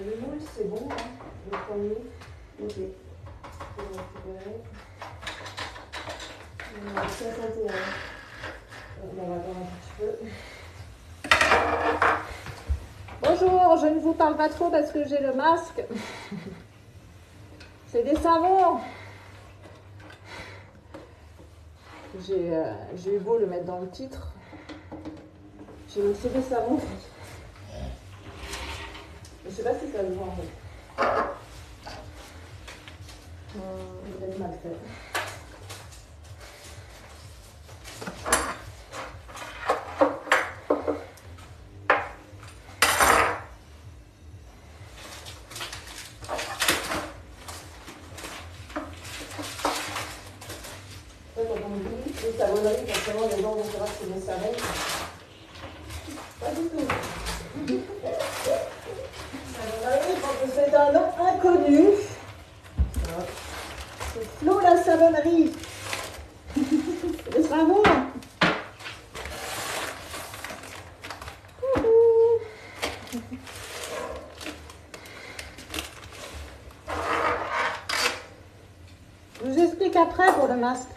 Le moule, c'est bon, hein, le premier. Ok. On va récupérer. On va 61. On va attendre un petit peu. Bonjour, je ne vous parle pas trop parce que j'ai le masque. C'est des savons. J'ai eu beau le mettre dans le titre. J'ai aussi des savons. Je sais pas si ça se voit en fait. Peut-être mal fait. Quand on dit les savonneries, forcément les gens vont savoir que c'est des savons. Pas du tout. Savonnerie, quand c'est un nom inconnu. C'est Flo la savonnerie. Les savons. Je vous explique après pour le masque.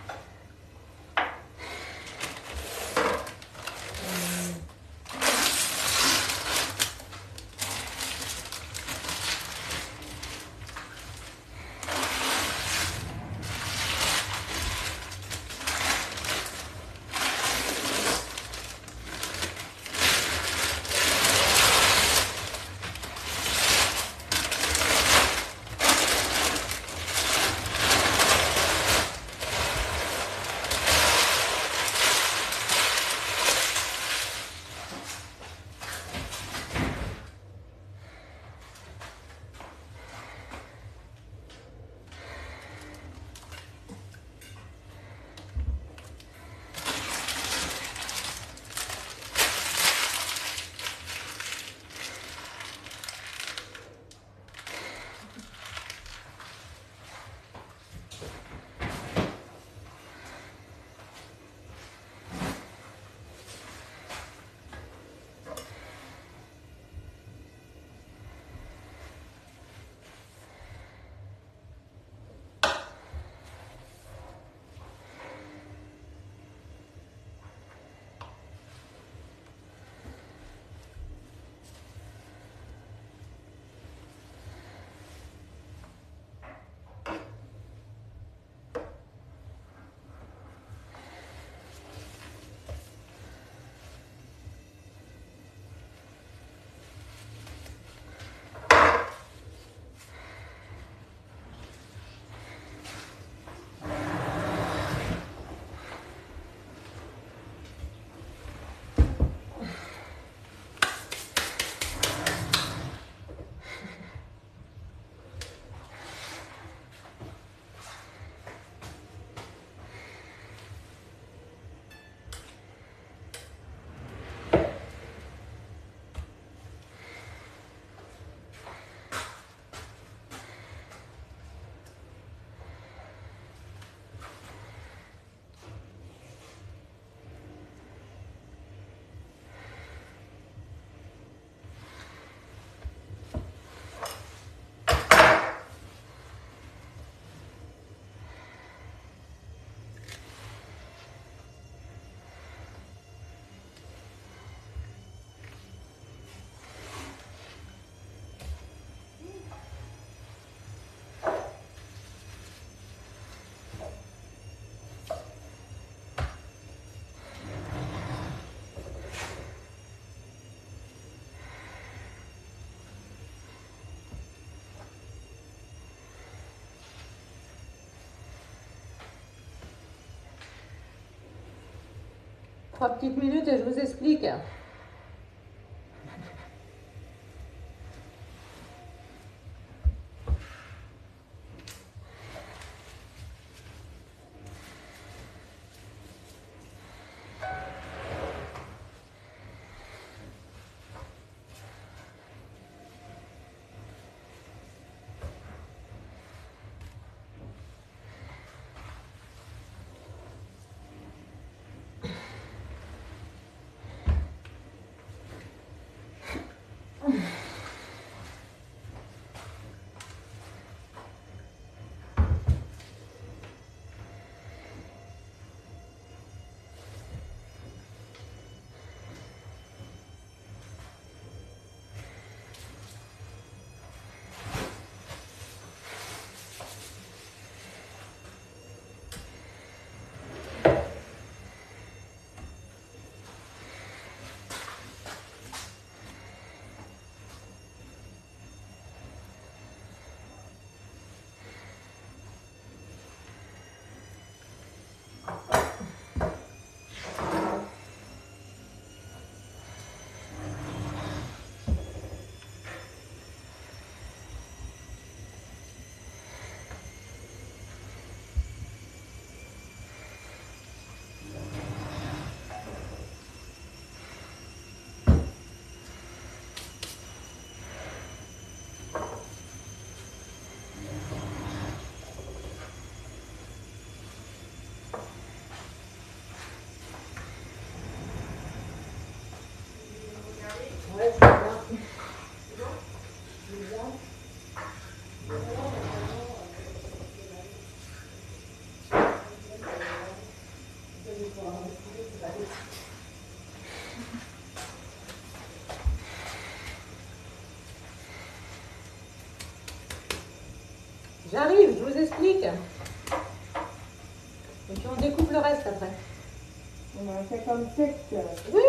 Trois petites minutes et je vous explique. J'arrive, je vous explique. Et puis on découpe le reste après. On a 57. Oui,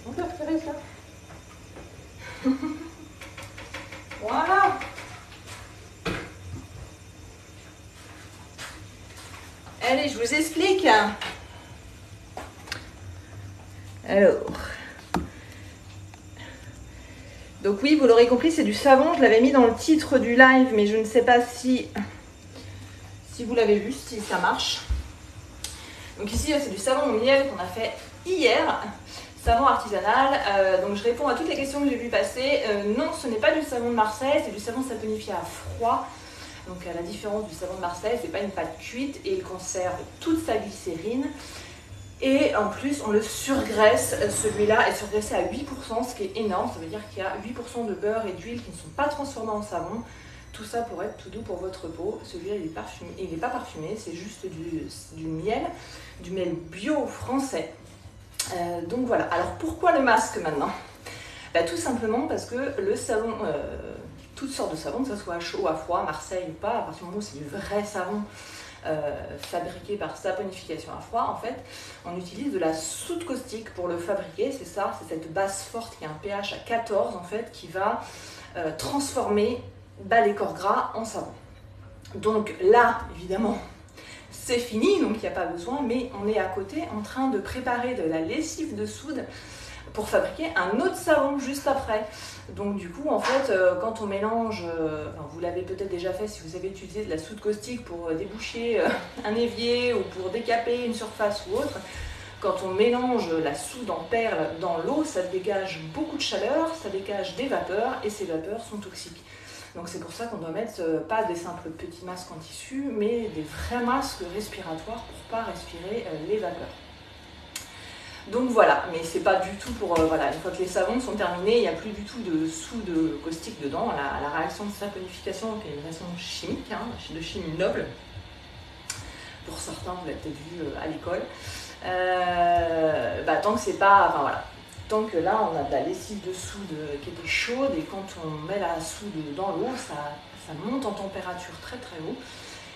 on peut retirer ça. Voilà. Allez, je vous explique. Alors. Donc oui, vous l'aurez compris, c'est du savon. Je l'avais mis dans le titre du live, mais je ne sais pas si vous l'avez vu, si ça marche. Donc ici, c'est du savon au miel qu'on a fait hier. Savon artisanal. Donc je réponds à toutes les questions que j'ai vues passer. Non, ce n'est pas du savon de Marseille, c'est du savon saponifié à froid. Donc à la différence du savon de Marseille, c'est pas une pâte cuite et il conserve toute sa glycérine. Et en plus, on le surgraisse. Celui-là est surgraissé à 8%, ce qui est énorme. Ça veut dire qu'il y a 8% de beurre et d'huile qui ne sont pas transformés en savon. Tout ça pour être tout doux pour votre peau. Celui-là, il est parfumé. Il n'est pas parfumé, c'est juste du miel bio français. Donc voilà. Alors pourquoi le masque maintenant? Tout simplement parce que le savon, toutes sortes de savons, que ce soit à chaud, à froid, Marseille ou pas, à partir du moment où c'est du vrai savon fabriqué par saponification à froid, en fait, on utilise de la soude caustique pour le fabriquer. C'est ça, c'est cette base forte qui a un pH à 14 en fait, qui va transformer les corps gras en savon. Donc là, évidemment, c'est fini, donc il n'y a pas besoin, mais on est à côté en train de préparer de la lessive de soude pour fabriquer un autre savon juste après. Donc du coup, en fait, quand on mélange, vous l'avez peut-être déjà fait si vous avez utilisé de la soude caustique pour déboucher un évier ou pour décaper une surface ou autre, quand on mélange la soude en perles dans l'eau, ça dégage beaucoup de chaleur, ça dégage des vapeurs et ces vapeurs sont toxiques. Donc c'est pour ça qu'on doit mettre pas des simples petits masques en tissu, mais des vrais masques respiratoires pour ne pas respirer les vapeurs. Donc voilà, mais c'est pas du tout pour... voilà, une fois que les savons sont terminés, il n'y a plus du tout de soude caustique dedans. La réaction de saponification, qui est une réaction chimique, hein, de chimie noble. Pour certains, vous l'avez peut-être vu à l'école. Tant que c'est pas... Enfin voilà. Tant que là, on a de la lessive de soude qui était chaude et quand on met la soude dans l'eau, ça monte en température très très haut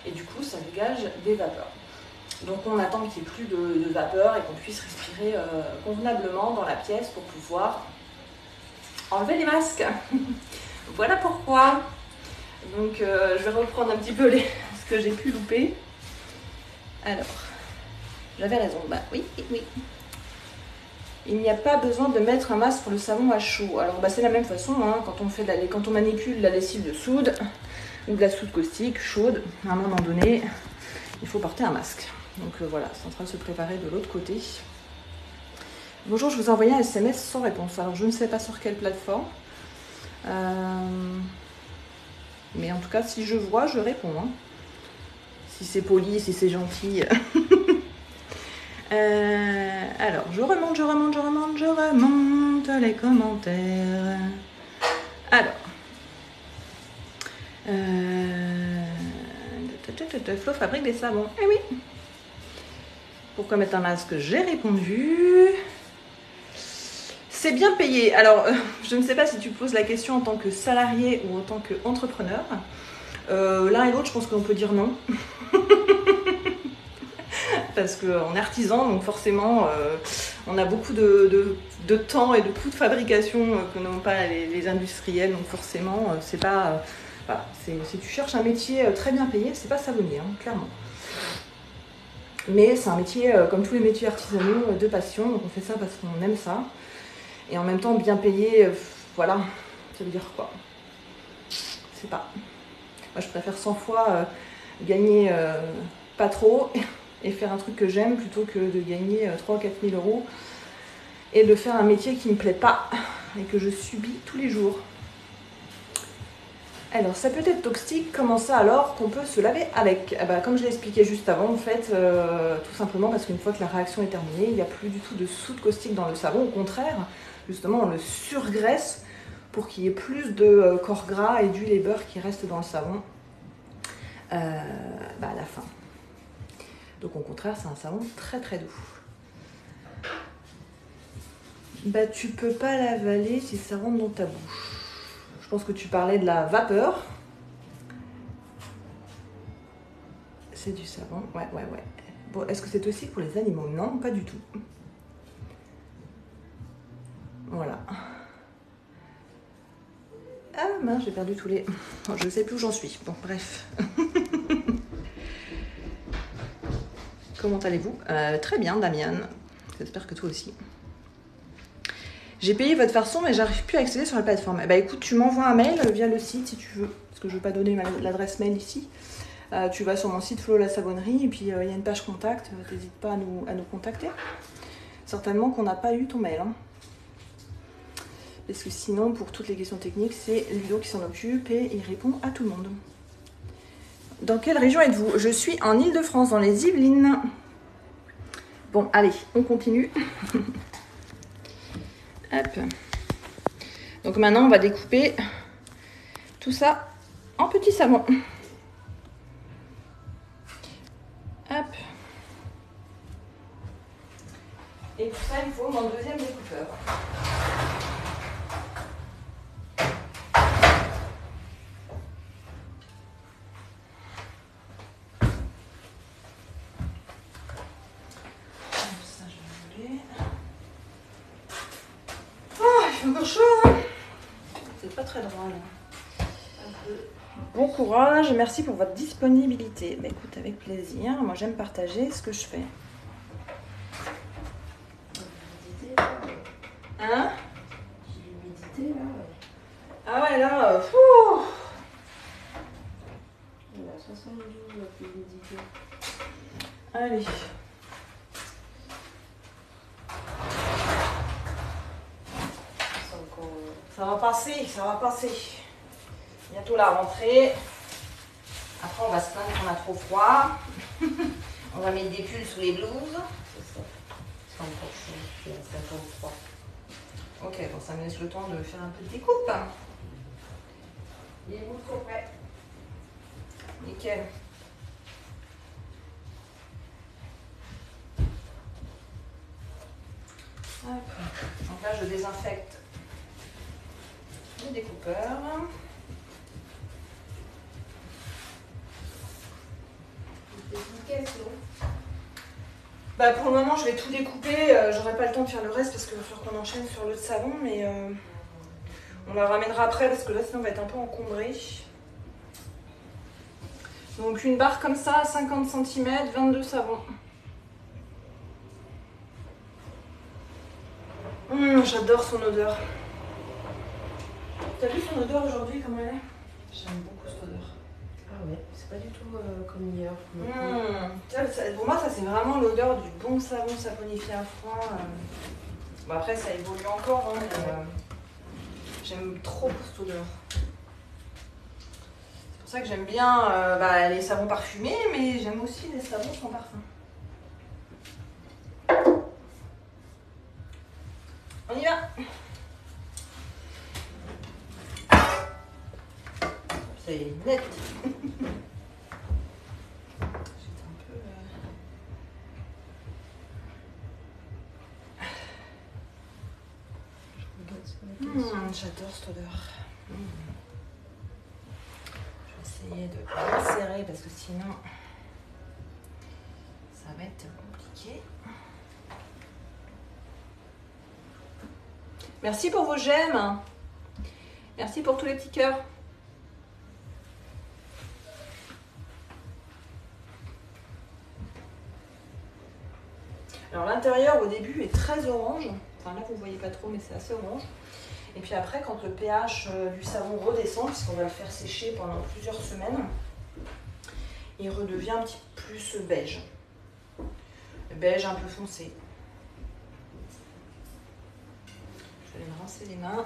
et du coup, ça dégage des vapeurs. Donc on attend qu'il n'y ait plus de vapeur et qu'on puisse respirer convenablement dans la pièce pour pouvoir enlever les masques. Voilà pourquoi. Donc je vais reprendre un petit peu ce que j'ai pu louper. Alors, j'avais raison. Oui. Il n'y a pas besoin de mettre un masque pour le savon à chaud. Alors c'est la même façon, hein, quand on manipule la lessive de soude ou de la soude caustique chaude, à un moment donné, il faut porter un masque. Donc voilà, c'est en train de se préparer de l'autre côté. Bonjour, je vous ai envoyé un SMS sans réponse. Alors je ne sais pas sur quelle plateforme. Mais en tout cas, si je vois, je réponds. Hein. Si c'est poli, si c'est gentil. Alors, je remonte les commentaires. Alors. Flo fabrique des savons. Eh oui. Pourquoi mettre un masque? J'ai répondu. C'est bien payé. Alors, je ne sais pas si tu poses la question en tant que salarié ou en tant qu'entrepreneur. L'un et l'autre, je pense qu'on peut dire non. Parce qu'on est artisan, donc forcément, on a beaucoup de temps et de coûts de fabrication que n'ont pas les industriels. Donc forcément, c'est pas... voilà, si tu cherches un métier très bien payé, c'est pas savonnier, hein, clairement. Mais c'est un métier, comme tous les métiers artisanaux, de passion. Donc on fait ça parce qu'on aime ça. Et en même temps, bien payé, voilà, ça veut dire quoi? Je sais pas. Moi, je préfère 100 fois gagner pas trop et faire un truc que j'aime plutôt que de gagner 3 000 ou 4 000 euros et de faire un métier qui ne me plaît pas et que je subis tous les jours. Alors, ça peut être toxique, comment ça alors qu'on peut se laver avec? Comme je l'ai expliqué juste avant, en fait, tout simplement parce qu'une fois que la réaction est terminée, il n'y a plus du tout de soude caustique dans le savon. Au contraire, justement, on le surgraisse pour qu'il y ait plus de corps gras et d'huile et beurre qui restent dans le savon à la fin. Donc au contraire, c'est un savon très très doux. Tu peux pas l'avaler si ça rentre dans ta bouche. Je pense que tu parlais de la vapeur. C'est du savon, ouais. Bon, est-ce que c'est aussi pour les animaux? Non, pas du tout. Voilà. Ah mince, j'ai perdu tous les... Oh, je sais plus où j'en suis. Bon, bref. Comment allez-vous? Très bien, Damian. J'espère que toi aussi. J'ai payé votre farçon, mais j'arrive plus à accéder sur la plateforme. Eh ben, écoute, tu m'envoies un mail via le site si tu veux, parce que je ne veux pas donner l'adresse mail ici. Tu vas sur mon site Flo la Savonnerie, et puis il y a une page contact. N'hésite pas à nous contacter. Certainement qu'on n'a pas eu ton mail. Hein. Parce que sinon, pour toutes les questions techniques, c'est Ludo qui s'en occupe et il répond à tout le monde. Dans quelle région êtes-vous? Je suis en Île-de-France, dans les Yvelines. Bon, allez, on continue. Hop. Donc maintenant, on va découper tout ça en petits savons. Hop. Et pour ça, il faut mon deuxième découpeur. Ça, je vais enlever. Oh, il fait encore chaud, hein. C'est pas très droit, là. Un peu. Bon courage, merci pour votre disponibilité. Bah, écoute, avec plaisir. Moi, j'aime partager ce que je fais. Hein? J'ai l'humidité là. Ah ouais, là, fou. Il y a 72 l'humidité. Allez. C'est encore. Ça va passer, ça va passer. Bientôt la rentrée. Après, on va se plaindre qu'on a trop froid. On va mettre des pulls sous les blouses. C'est ça. C'est encore chaud. Il y a 53. Ok, bon, ça me laisse le temps de faire un peu de découpe. Les bouts sont prêts. Nickel. Hop. Donc là, je désinfecte le découpeur. Bah pour le moment, je vais tout découper. J'aurai pas le temps de faire le reste parce qu'il va falloir qu'on enchaîne sur l'autre savon, mais on la ramènera après parce que là, sinon, on va être un peu encombré. Donc une barre comme ça, 50 cm, 22 savons. J'adore son odeur. T'as vu son odeur aujourd'hui, comment elle est? J'aime beaucoup cette odeur. Ah ouais, c'est pas du tout comme hier. Pour moi, ça c'est vraiment l'odeur du bon savon saponifié à froid. Bon, après, ça évolue encore, hein, mais j'aime trop cette odeur. C'est pour ça que j'aime bien les savons parfumés, mais j'aime aussi les savons sans parfum. On y va. C'est net. J'adore cette odeur. Je vais essayer de la serrer parce que sinon ça va être compliqué. Merci pour vos j'aime. Merci pour tous les petits cœurs. Alors l'intérieur au début est très orange. Enfin là vous ne voyez pas trop mais c'est assez orange. Et puis après quand le pH du savon redescend, puisqu'on va le faire sécher pendant plusieurs semaines, il redevient un petit peu plus beige. Beige un peu foncé. Je vais me rincer les mains.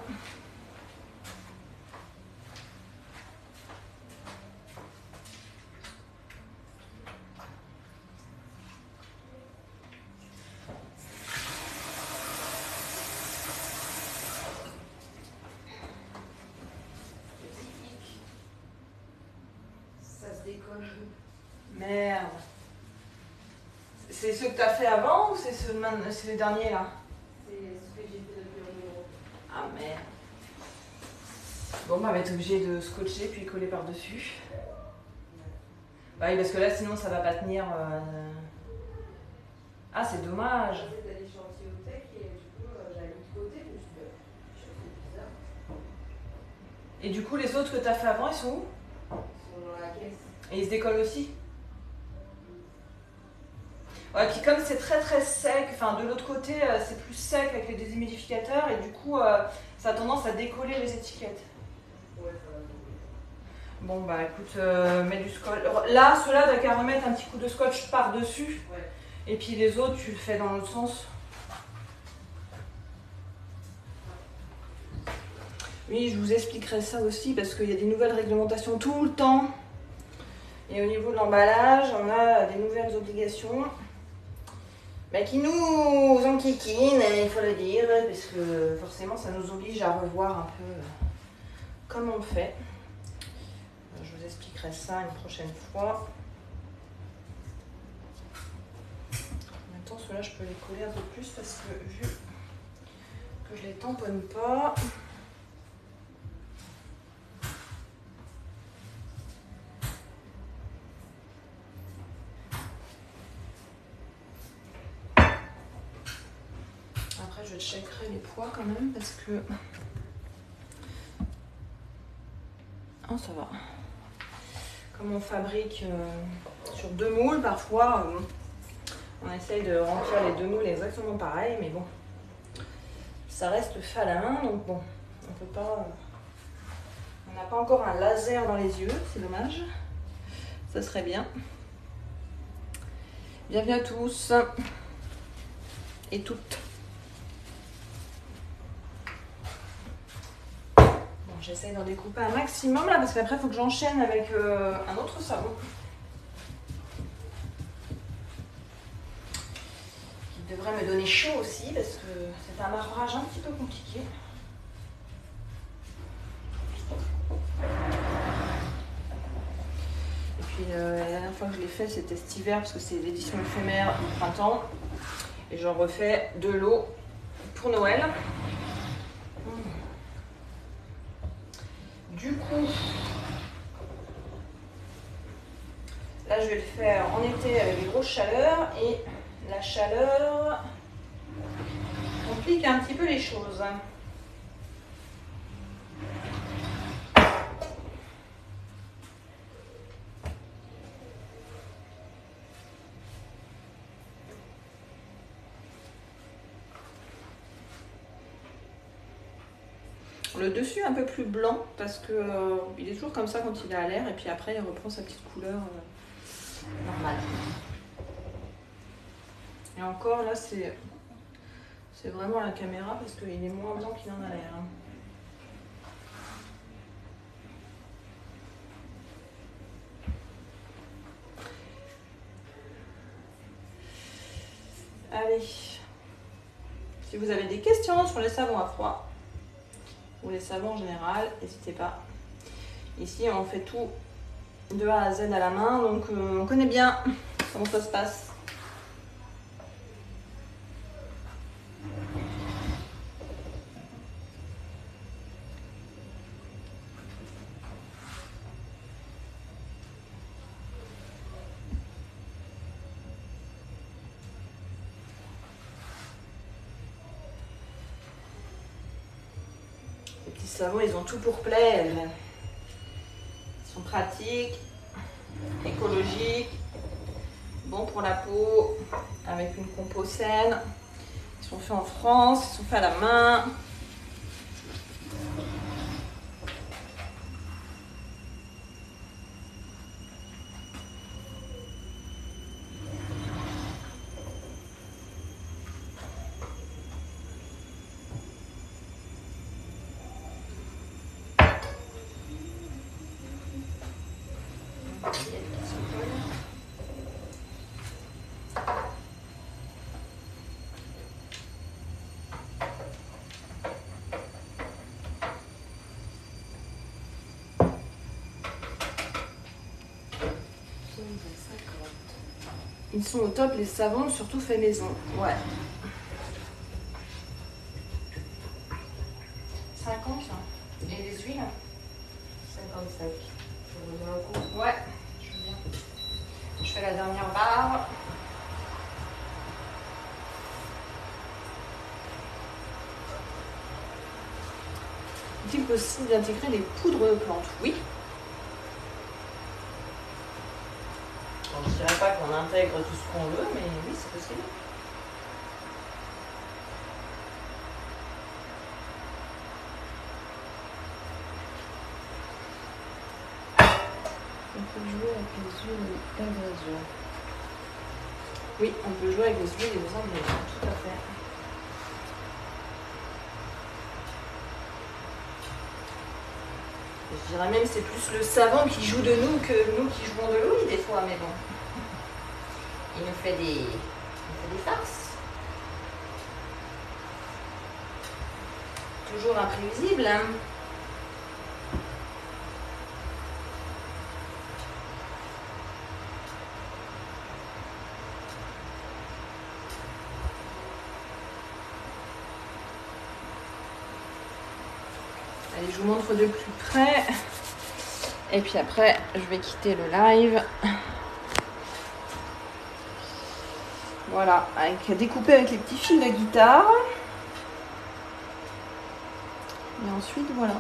Merde. C'est ceux que tu as fait avant ou c'est les derniers là? C'est ce que j'ai fait depuis le numéro. Ah merde. Bon, bah, on va être obligé de scotcher puis coller par-dessus. Bah oui, parce que là, sinon, ça va pas tenir. Ah, c'est dommage. J'essaie d'aller sur Antiotech et du coup, j'avais mis de côté, je me suis dit, je trouve que c'est bizarre. Et du coup, les autres que tu as fait avant, ils sont où? Ils sont dans la caisse. Et ils se décollent aussi? Ouais, puis comme c'est très très sec, enfin de l'autre côté, c'est plus sec avec les déshumidificateurs et du coup, ça a tendance à décoller les étiquettes. Ouais, ça va. Bon, bah écoute, mets du scotch. Là, ceux-là, t'as qu'à remettre un petit coup de scotch par-dessus. Ouais. Et puis les autres, tu le fais dans l'autre sens. Oui, je vous expliquerai ça aussi parce qu'il y a des nouvelles réglementations tout le temps. Et au niveau de l'emballage, on a des nouvelles obligations qui nous enquiquinent, il faut le dire, parce que forcément ça nous oblige à revoir un peu comme on fait. Je vous expliquerai ça une prochaine fois. En même temps, ceux-là, je peux les coller un peu plus parce que vu que je les tamponne pas. Après, je checkerai les poids quand même parce que... Oh, ça va. Comme on fabrique sur 2 moules, parfois, on essaye de remplir les 2 moules exactement pareil, mais bon, ça reste fait à la main, donc bon, on peut pas... On n'a pas encore un laser dans les yeux, c'est dommage. Ça serait bien. Bienvenue à tous et toutes. J'essaie d'en découper un maximum là parce qu'après il faut que j'enchaîne avec un autre savon qui devrait me donner chaud aussi parce que c'est un marbrage un petit peu compliqué. Et puis la dernière fois que je l'ai fait c'était cet hiver parce que c'est l'édition éphémère du printemps et j'en refais de l'eau pour Noël. Du coup, là je vais le faire en été avec des grosses chaleurs et la chaleur complique un petit peu les choses. Le dessus est un peu plus blanc parce que il est toujours comme ça quand il est à l'air et puis après il reprend sa petite couleur normale. Et encore là c'est vraiment la caméra parce qu'il est moins blanc qu'il en a l'air. Allez, si vous avez des questions sur les savons à froid ou les savons en général, n'hésitez pas. Ici on fait tout de A à Z à la main, donc on connaît bien comment ça se passe. Les petits savons, ils ont tout pour plaire. Ils sont pratiques, écologiques, bons pour la peau, avec une compo saine. Ils sont faits en France, ils sont faits à la main. Ils sont au top les savons, surtout faits maison. Ouais. 50 et les huiles 55. Je remets un coup. Ouais, je veux bien. Je fais la dernière barre. Est-il possible d'intégrer des poudres de plantes? Oui. Alors, je ne dirais pas qu'on intègre tout ce qu'on veut, mais oui, c'est possible. On peut jouer avec les huiles d'ingrédients. Oui, on peut jouer avec les huiles et les ingrédients, tout à fait. Je dirais même que c'est plus le savon qui joue de nous que nous qui jouons de l'huile des fois, mais bon. Il nous fait des farces. Toujours imprévisible, hein. Allez, je vous montre de plus près. Et puis après, je vais quitter le live. Voilà, découpé avec les petits fils de guitare. Et ensuite, voilà.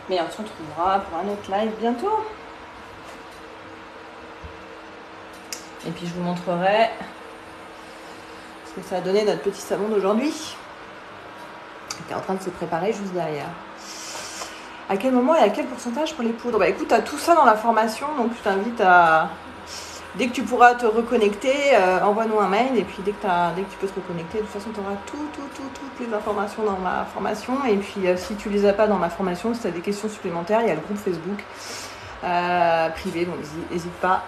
Mais on se retrouvera pour un autre live bientôt. Et puis je vous montrerai ce que ça a donné notre petit savon d'aujourd'hui. Qui est en train de se préparer juste derrière. À quel moment et à quel pourcentage pour les poudres? Bah écoute, tu as tout ça dans la formation, donc je t'invite à... Dès que tu pourras te reconnecter, envoie-nous un mail et puis dès que tu peux te reconnecter, de toute façon tu auras toutes les informations dans ma formation. Et puis si tu les as pas dans ma formation, si tu as des questions supplémentaires, il y a le groupe Facebook privé, donc n'hésite pas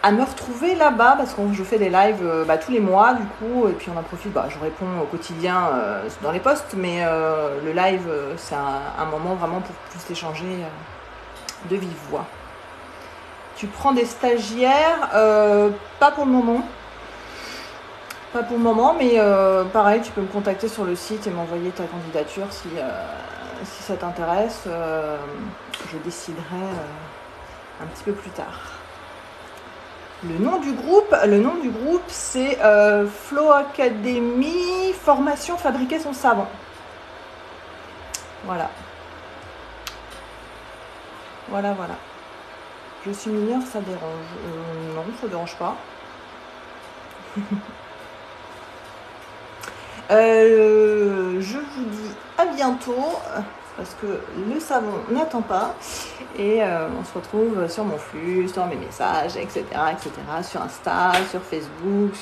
à me retrouver là-bas parce que je fais des lives tous les mois du coup, et puis on en profite, je réponds au quotidien dans les posts, mais le live c'est un moment vraiment pour plus échanger de vive voix. Tu prends des stagiaires? Pas pour le moment. Pas pour le moment, mais pareil, tu peux me contacter sur le site et m'envoyer ta candidature si ça t'intéresse. Je déciderai un petit peu plus tard. Le nom du groupe c'est Flow Academy, formation fabriquer son savon. Voilà. Voilà. Je suis mineure, ça dérange? Non, ça dérange pas. Je vous dis à bientôt parce que le savon n'attend pas et on se retrouve sur mon flux, sur mes messages, etc., sur Insta, sur Facebook.